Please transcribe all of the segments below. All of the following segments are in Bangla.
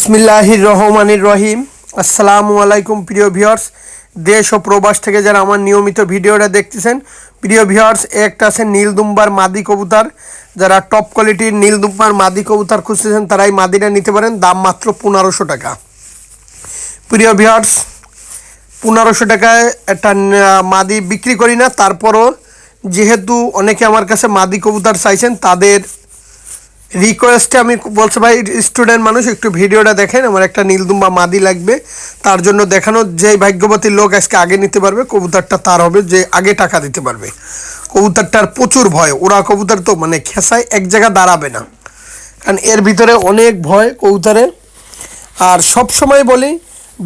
বিসমিল্লাহির রহমানির রহিম। আসসালামু আলাইকুম প্রিয় ভিউয়ার্স, দেশ ও প্রবাস থেকে যারা আমার নিয়মিত ভিডিওটা দেখতেছেন। প্রিয় ভিউয়ার্স, একটা আছে নীলদুম্বার মাদি কবুতর। যারা টপ কোয়ালিটির নীলদুম্বার মাদি কবুতর খুঁজতেছেন তারা এই মাদিটা নিতে পারেন, দাম মাত্র 1500 টাকা। প্রিয় ভিউয়ার্স, 1500 টাকায় একটা মাদি বিক্রি করি না, তারপরও যেহেতু অনেকে আমার কাছে মাদি কবুতর চাইছেন তাদের রিকোয়েস্টে আমি বলছি, ভাই স্টুডেন্ট মানুষ একটু ভিডিওটা দেখেন, আমার একটা নীলদুম্বা মাদি লাগবে, তার জন্য দেখানো। যে ভাগ্যবতী লোক আজকে আগে নিতে পারবে কবুতরটা তার হবে যে আগে টাকা দিতে পারবে। কবুতরটার প্রচুর ভয়, ওরা কবুতর তো মানে খেসায় এক জায়গা দাঁড়াবে না, কারণ এর ভিতরে অনেক ভয় কবুতরের। আর সব সময় বলি,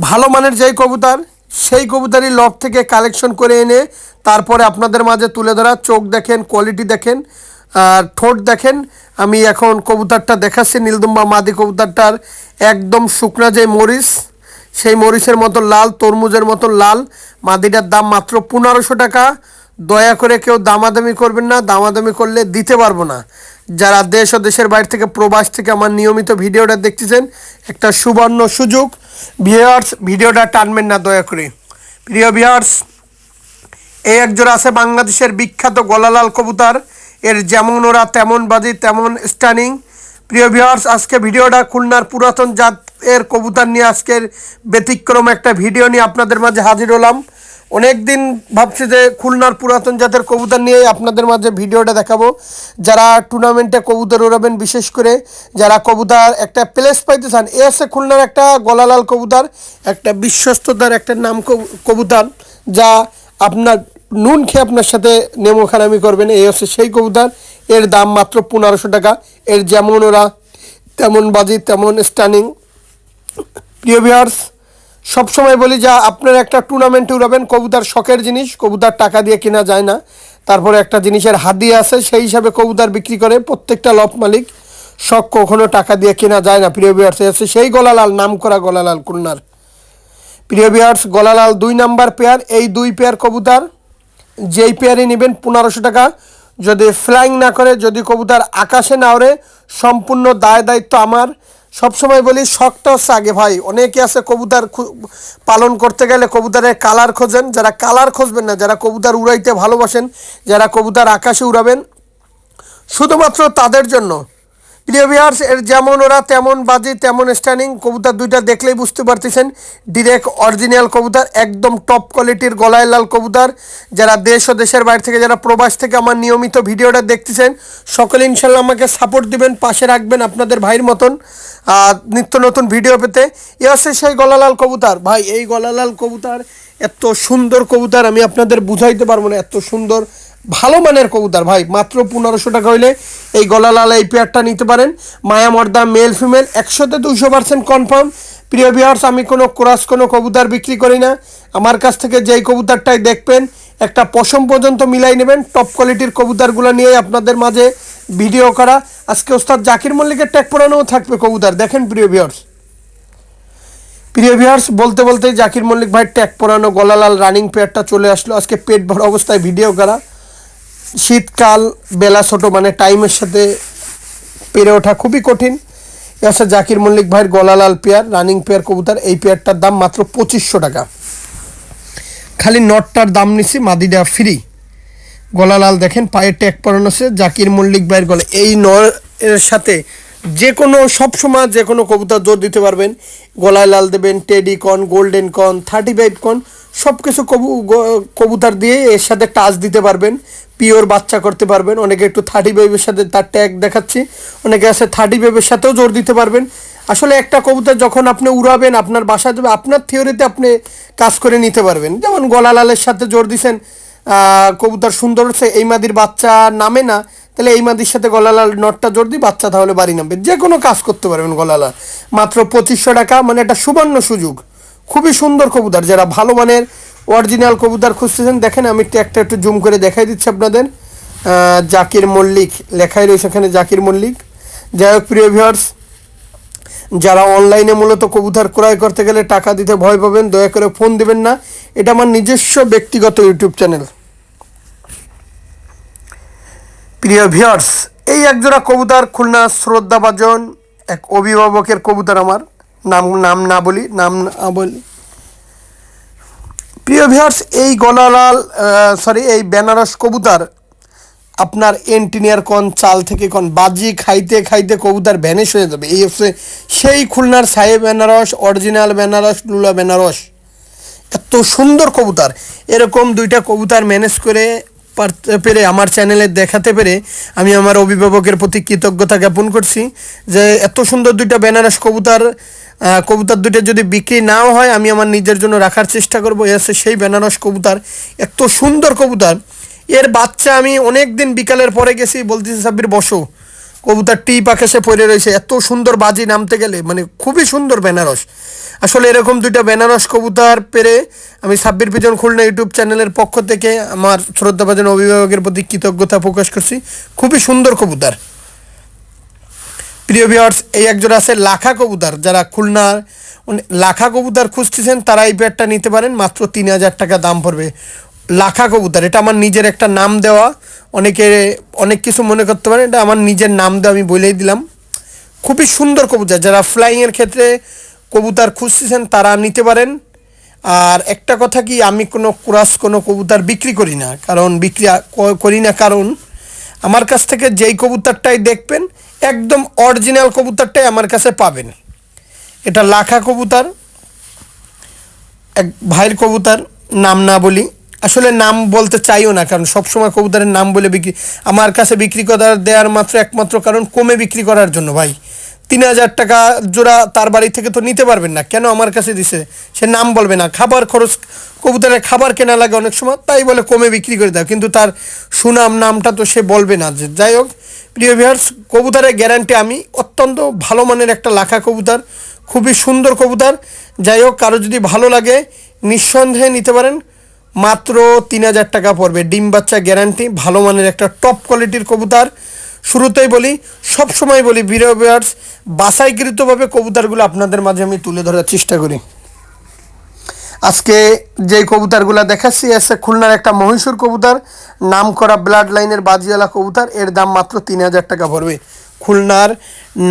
ভালো মানের যেই কবুতর সেই কবুতরই লব থেকে কালেকশন করে এনে তারপরে আপনাদের মাঝে তুলে ধরা। চোখ দেখেন, কোয়ালিটি দেখেন, আর ঠোঁট দেখেন। আমি এখন কবুতরটা দেখাচ্ছি, নীলদুম্বা মাদি কবুতরটার একদম শুকনা যে মরিচ, সেই মরিচের মতো লাল, তরমুজের মতো লাল। মাদিটার দাম মাত্র 1500 টাকা। দয়া করে কেউ দামাদামি করবেন না, দামাদামি করলে দিতে পারবো না। যারা দেশ ও দেশের বাইরে থেকে প্রবাস থেকে আমার নিয়মিত ভিডিওটা দেখতেছেন, একটা সুবর্ণ সুযোগ। ভিউয়ার্স, ভিডিওটা টানবেন না দয়া করে। প্রিয় ভিউয়ার্স, এই একজোড়া আছে বাংলাদেশের বিখ্যাত গলালাল কবুতর। এর যেমন ওরা তেমন বাজি তেমন স্টানিং। প্রিয় ভিউয়ার্স, আজকে ভিডিওটা খুলনার পুরাতন জাতের কবুতর নিয়ে আজকের ব্যতিক্রম একটা ভিডিও নিয়ে আপনাদের মাঝে হাজির হলাম। অনেক দিন ভাবছি যে খুলনার পুরাতন জাতের কবুতর নিয়ে আপনাদের মাঝে ভিডিওটা দেখাবো। যারা টুর্নামেন্টে কবুতর উড়াবেন, বিশেষ করে যারা কবুতর একটা প্লেস পাইতে চান, এ আছে খুলনার একটা গলালাল কবুতর, একটা বিশ্বস্ততার একটা নাম কবুতর, যা আপনার নুন খেয়ে আপনার সাথে নেমো খানামি করবেন। এই হচ্ছে সেই কবুতর। এর দাম মাত্র 1500 টাকা। এর যেমন ওরা তেমন বাজি তেমন স্টানিং। প্রিয় ভিউয়ার্স, সবসময় বলি, যা আপনারা একটা টুর্নামেন্টে উড়াবেন, কবুতর শখের জিনিস, কবুতর টাকা দিয়ে কেনা যায় না। তারপরে একটা জিনিসের হাদিয়া আছে, সেই হিসাবে কবুতর বিক্রি করে প্রত্যেকটা লফ মালিক। শখ কখনো টাকা দিয়ে কেনা যায় না। প্রিয় ভিউয়ার্স, আছে সেই গলালাল, নাম করা গলালাল খুলনার। প্রিয় ভিউয়ার্স, গলালাল 2 নাম্বার পেয়ার। এই 2 পেয়ার কবুতর যেই পেয়ারই নেবেন 1500 টাকা। যদি ফ্লাইং না করে, যদি কবুতর আকাশে না ওড়ে, সম্পূর্ণ দায়িত্ব আমার। সবসময় বলি, শখটা হচ্ছে আগে ভাই। অনেকে আছে কবুতর পালন করতে গেলে কবুতরের কালার খোঁজেন। যারা কালার খুঁজবেন না, যারা কবুতর উড়াইতে ভালোবাসেন, যারা কবুতর আকাশে উড়াবেন, শুধুমাত্র তাদের জন্য। প্রিয় ভিউয়ার্স, এর যেমন ওরা তেমন বাজি তেমন স্ট্যান্ডিং। কবুতর দুইটা দেখলেই বুঝতে পারতেছেন ডিরেক্ট অরিজিনাল কবুতর, একদম টপ কোয়ালিটির গলায় লাল কবুতর। যারা দেশ ও দেশের বাইরে থেকে, যারা প্রবাস থেকে আমার নিয়মিত ভিডিওটা দেখতেছেন, সকলে ইনশাল্লাহ আমাকে সাপোর্ট দিবেন, পাশে রাখবেন আপনাদের ভাইয়ের মতন নিত্য নতুন ভিডিও পেতে। এ হচ্ছে সেই গলালাল কবুতর। ভাই, এই গলালাল কবুতর এত সুন্দর কবুতর আমি আপনাদের বুঝাইতে পারবো না, এত সুন্দর ভালো মানের কবুতর। ভাই, মাত্র 1500 টাকা হইলে এই গলালাল এই পেয়ারটা নিতে পারেন। মায়া মর্দা মেল ফিমেল 100% কনফার্ম। প্রিয় ভিউয়ার্স, আমি কোনো ক্রস কোনো কবুতর বিক্রি করি না। আমার কাছ থেকে যেই কবুতরটাই দেখবেন, একটা পশম পর্যন্ত মিলাই নেবেন। টপ কোয়ালিটির কবুতরগুলো নিয়ে আপনাদের মাঝে ভিডিও করা। আজকে ওস্তাদ জাকির মল্লিকের ট্যাগ পরানোও থাকবে কবুতর, দেখেন প্রিয় ভিউয়ার্স। প্রিয় ভিউয়ার্স, বলতে বলতেই জাকির মল্লিক ভাই ট্যাগ পরানো গলালাল রানিং পেয়ারটা চলে আসলো। আজকে পেট ভরা অবস্থায় ভিডিও করা। শীতকাল, বেলা ছোটো, মানে টাইমের সাথে পেরে ওঠা খুবই কঠিন। আচ্ছা, জাকির মল্লিক ভাইয়ের গলালাল পেয়ার, রানিং পেয়ার কবুতর। এই পেয়ারটার দাম মাত্র 2500 টাকা। খালি নটটার দাম নিচ্ছি, মাদিটা ফ্রি। গলালাল দেখেন, পায়ের ট্যাগ পরানো আছে জাকির মল্লিক ভাইয়ের গলা। এই নর এর সাথে যে কোনো সবসময় যে কোনো কবুতর জোর দিতে পারবেন। গলায় লাল দেবেন, টেডি কন, গোল্ডেন কন, 35 কন, সব কিছু কবুতর দিয়ে এর সাথে টাচ দিতে পারবেন। পিওর বাচ্চা করতে পারবেন। অনেকে একটু 35-এর সাথে তার ট্যাগ দেখাচ্ছি, অনেকে আছে 35-এর সাথেও জোর দিতে পারবেন। আসলে একটা কবুতর যখন আপনি উড়াবেন, আপনার বাসা দেবে, আপনার থিওরিতে আপনি কাজ করে নিতে পারবেন। যেমন গলালালের সাথে জোর দিছেন, কবুতর সুন্দর হচ্ছে, এই মাদির বাচ্চা নামে না, তাহলে এই মাদির সাথে গলালাল নটটা জোর দিই, বাচ্চা তাহলে বাড়ি নামবে। যে কোনো কাজ করতে পারবেন গলালাল। মাত্র 2500 টাকা, মানে একটা সুবর্ণ সুযোগ। খুবই সুন্দর কবুতর। যারা ভালো মানের অরিজিনাল কবুতর খুঁজতেছেন, দেখেন আমি একটা একটু জুম করে দেখাই দিচ্ছি আপনাদের। জাকির মল্লিক লেখাই রয়েছে এখানে, জাকির মল্লিক। যাই হোক প্রিয় ভিউয়ার্স, যারা অনলাইনে মূলত কবুতর ক্রয় করতে গেলে টাকা দিতে ভয় পাবেন, দয়া করে ফোন দেবেন না। এটা আমার নিজস্ব ব্যক্তিগত ইউটিউব চ্যানেল। প্রিয় ভিউয়ার্স, এই একজোড়া কবুতর খুলনা শ্রদ্ধাভাজন এক অভিভাবকের কবুতর আমার। নাম নাম না বলি, নাম না বলি। প্রিয় ভিউয়ার্স, এই গলালাল সরি এই বেনারস কবুতর আপনার এন্টিনিয়ার কন চাল থেকে কন বাজি খাইতে খাইতে কবুতর ভ্যানিশ হয়ে যাবে। এই হচ্ছে সেই খুলনার সাহে বেনারস, অরিজিনাল বেনারস, লুলা বেনারস। এত সুন্দর কবুতর, এরকম দুইটা কবুতর ম্যানেজ করে পারতে পেরে আমার চ্যানেলে দেখাতে পেরে আমি আমার অভিভাবকের প্রতি কৃতজ্ঞতা জ্ঞাপন করছি যে এত সুন্দর দুইটা বেনারস কবুতর, কবুতর দুইটা যদি বিক্রি নাও হয় আমি আমার নিজের জন্য রাখার চেষ্টা করবো। এ হচ্ছে সেই বেনারস কবুতর, এত সুন্দর কবুতর। এর বাচ্চা আমি অনেক দিন বিকালের পরে গেছি, বলতেছি সাব্বির বসো, কবুতর টিপ আকাশে পড়ে রয়েছে, এত সুন্দর বাজি নামতে গেলে মানে খুবই সুন্দর বেনারস। আসলে এরকম দুইটা বেনারস কবুতর পেরে আমি সাব্বির পিজন খুলনা ইউটিউব চ্যানেলের পক্ষ থেকে আমার শ্রদ্ধাভাজন অভিভাবকের প্রতি কৃতজ্ঞতা প্রকাশ করছি। খুবই সুন্দর কবুতর। প্রিয় ভিউয়ার্স, এই একজন আছে লাখা কবুতর, যারা খুলনার লাখা কবুতর খুঁজতেছেন তারা এই পেয়ারটা নিতে পারেন, মাত্র 3,000 টাকা দাম পড়বে। লাখা কবুতর, এটা আমার নিজের একটা নাম দেওয়া, অনেকে অনেক কিছু মনে করতে পারেন, এটা আমার নিজের নাম দেওয়া, আমি বলেই দিলাম। খুবই সুন্দর কবুতর, যারা ফ্লাইংয়ের ক্ষেত্রে কবুতর খুঁজতেছেন তারা নিতে পারেন। আর একটা কথা কি, আমি কোনো ক্রস কোনো কবুতর বিক্রি করি না, কারণ করি না কারণ আমার কাছ থেকে যেই কবুতরটাই দেখবেন একদম অরিজিনাল কবুতরটাই আমার কাছে পাবেন। এটা লাখা কবুতর, এক ভাইয়ের কবুতর, নাম না বলি, আসলে নাম বলতে চাইও না, কারণ সবসময় কবুতরের নাম বলে বিক্রি, আমার কাছে বিক্রি করার দেওয়ার একমাত্র কারণ কমে বিক্রি করার জন্য। ভাই 3,000 টাকা জোড়া তার বাড়ি থেকে তো নিতে পারবেন না, কেন আমার কাছে দিছে, সে নাম বলবে না, খাবার খরচ, কবুতরের খাবার কেনা লাগে অনেক সময়, তাই বলে কমে বিক্রি করে দাও, কিন্তু তার সুনাম নামটা তো সে বলবে না। যে যাই হোক প্রিয় ভিউয়ার্স, কবুতরের গ্যারান্টি আমি, অত্যন্ত ভালো মানের একটা লাখা কবুতর, খুবই সুন্দর কবুতর। যাই হোক, কারো যদি ভালো লাগে নিঃসন্দেহে নিতে পারেন, মাত্র 3,000 টাকা পড়বে, ডিম বাচ্চা গ্যারান্টি, ভালো মানের একটা টপ কোয়ালিটির কবুতর। শুরুতেই বলি, সব সময় বলি ভিডিও ভিউয়ার্স, বাছাইকৃতভাবে কবুতরগুলো আপনাদের মাঝে আমি তুলে ধরার চেষ্টা করি। আজকে যে কবুতরগুলো দেখাচ্ছি আছে খুলনার একটা মহীশূর কবুতর, নাম করা ব্লাড লাইনের বাজিওয়ালা কবুতর, এর দাম মাত্র 3,000 টাকা পড়বে। খুলনার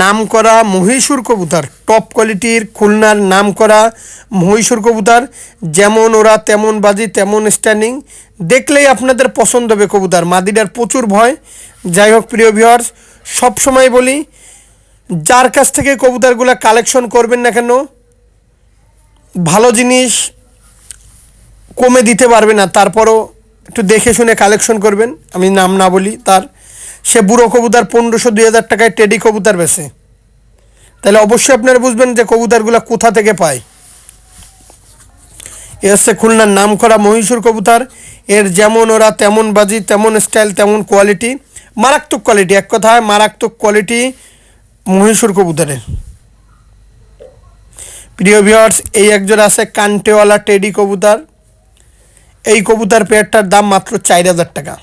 নাম করা মহীশূর কবুতর, টপ কোয়ালিটির খুলনার নাম করা মহীশূর কবুতর, যেমন ওরা তেমন বাজি তেমন স্ট্যান্ডিং, দেখলেই আপনাদের পছন্দ হবে কবুতর। মাদিটার প্রচুর ভয়। যাই হোক প্রিয় ভিউয়ার্স, সবসময় বলি, যার কাছ থেকে কবুতরগুলো কালেকশন করবেন না কেন, ভালো জিনিস কমে দিতে পারবে না, তারপরও একটু দেখে শুনে কালেকশন করবেন। আমি নাম না বলি তার, সে বুড়ো কবুতর 1,500-2,000 টাকায় টেডি কবুতর বেছে, তাহলে অবশ্যই আপনারা বুঝবেন যে কবুতরগুলো কোথা থেকে পায়। এ হচ্ছে খুলনার নাম করা মহীশূর কবুতর, এর যেমন ওরা তেমন বাজি তেমন স্টাইল তেমন কোয়ালিটি, মারাত্মক কোয়ালিটি, এক কথায় মারাত্মক কোয়ালিটি মহীশূর কবুতরের। প্রিয় ভিউয়ার্স, এই একজন আছে কান্টেওয়ালা টেডি কবুতর, এই কবুতর পেয়ারটার দাম মাত্র 4,000 টাকা।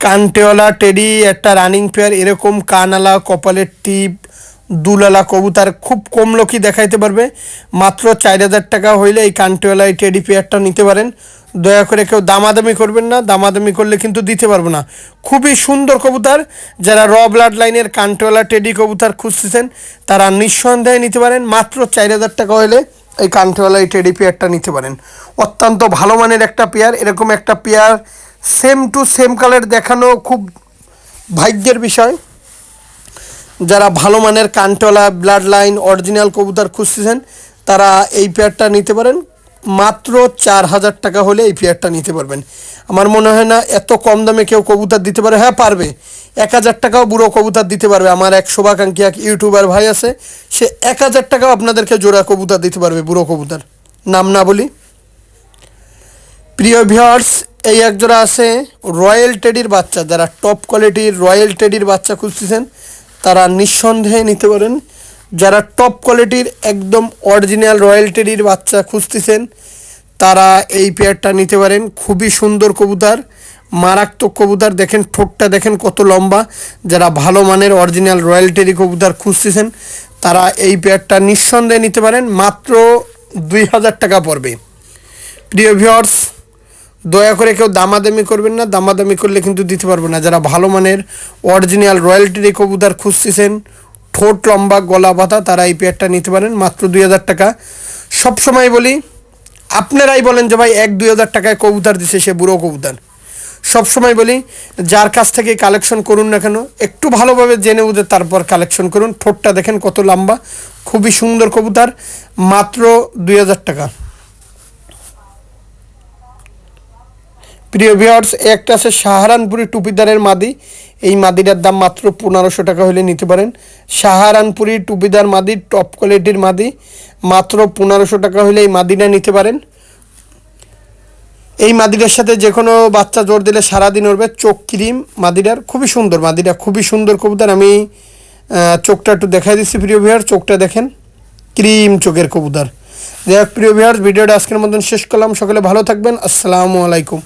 কানটেওয়ালা টেডি একটা রানিং পেয়ার, এরকম কানালা কপালের টিপ দুলালা কবুতর খুব কম লোকই দেখাইতে পারবে, মাত্র 4,000 টাকা হইলে এই কানটেওয়ালা এই টেডি পেয়ারটা নিতে পারেন। দয়া করে কেউ দামাদামি করবেন না, দামাদামি করলে কিন্তু দিতে পারবো না। খুবই সুন্দর কবুতর, যারা র ব্লাড লাইনের কানটেওয়ালা টেডি কবুতর খুঁজতেছেন তারা নিঃসন্দেহে নিতে পারেন, মাত্র 4,000 টাকা হলে এই কানটেওয়ালা এই টেডি পেয়ারটা নিতে পারেন। অত্যন্ত ভালো মানের একটা পেয়ার, এরকম একটা pair same to same colour দেখানো খুব ভাগ্যের বিষয়। যারা ভালো মানের কানটোলা ব্লাড লাইন অরিজিনাল কবুতর খুঁজতেছেন তারা এই পেয়ারটা নিতে পারেন, মাত্র 4,000 টাকা হলে এই পেয়ারটা নিতে পারবেন। আমার মনে হয় না এত কম দামে কেউ কবুতর দিতে পারে। হ্যাঁ পারবে, 1,000 টাকাও বুড়ো কবুতর দিতে পারবে। আমার এক শুভাকাঙ্ক্ষী এক ইউটিউবার ভাই আছে, সে 1,000 টাকাও আপনাদেরকে জোড়া কবুতর দিতে পারবে, বুড়ো কবুতর, নাম না বলি। প্রিয় ভিউয়ার্স, এই একজোড়া আছে রয়্যাল টেডির বাচ্চা, যারা টপ কোয়ালিটির রয়্যাল টেডির বাচ্চা খুঁজতেছেন তারা নিঃসন্দেহে নিতে পারেন। যারা টপ কোয়ালিটির একদম অরিজিনাল রয়্যাল টেডির বাচ্চা খুঁজতেছেন তারা এই পেয়ারটা নিতে পারেন। খুবই সুন্দর কবুতর, মারাত্মক কবুতর, দেখেন ঠোঁটটা দেখেন কত লম্বা। যারা ভালো মানের অরিজিনাল রয়্যাল টেডি কবুতর খুঁজতেছেন তারা এই পেয়ারটা নিঃসন্দেহে নিতে পারেন, মাত্র 2,000 টাকা পড়বে। প্রিয় ভিউয়ার্স, দয়া করে কেউ দামাদামি করবেন না, দামাদামি করলে কিন্তু দিতে পারবো না। যারা ভালো মানের অরিজিনাল রয়্যাল টেডি কবুতর খুঁজতেছেন, ঠোঁট লম্বা, গলা পাতা, তারা এই পেয়ারটা নিতে পারেন মাত্র 2000 টাকা। সবসময় বলি, আপনারাই বলেন যে ভাই 1-2000 টাকায় কবুতর দিছে, সে বুড়ো কবুতর। সবসময় বলি, যার কাছ থেকে কালেকশন করুন না কেন, একটু ভালোভাবে জেনে বুঝে তারপর কালেকশন করুন। ঠোঁটটা দেখেন কত লম্বা, খুবই সুন্দর কবুতর, মাত্র 2000 টাকা। প্রিয় ভিউয়ার্স, একটা আছে সাহারানপুরি টুপিদারের মাদি। এই মাদিটার দাম মাত্র 1500 টাকা হলে নিতে পারেন। সাহারানপুরি টুপিদার মাদি, টপ কোয়ালিটির মাদি, মাত্র 1500 টাকা হলে এই মাদিটা নিতে পারেন। এই মাদিটার সাথে যে কোনো বাচ্চা জোর দিলে সারাদিন উঠবে। চোখ ক্রিম মাদিটার, খুবই সুন্দর মাদিটা, খুবই সুন্দর কবুতর। আমি চোখটা একটু দেখাই দিচ্ছি প্রিয় ভিউয়ার, চোখটা দেখেন, ক্রিম চোখের কবুতর। যাই হোক প্রিয় ভিউয়ার্স, ভিডিওটা আজকের মতন শেষ করলাম। সকলে ভালো থাকবেন, আসসালামু আলাইকুম।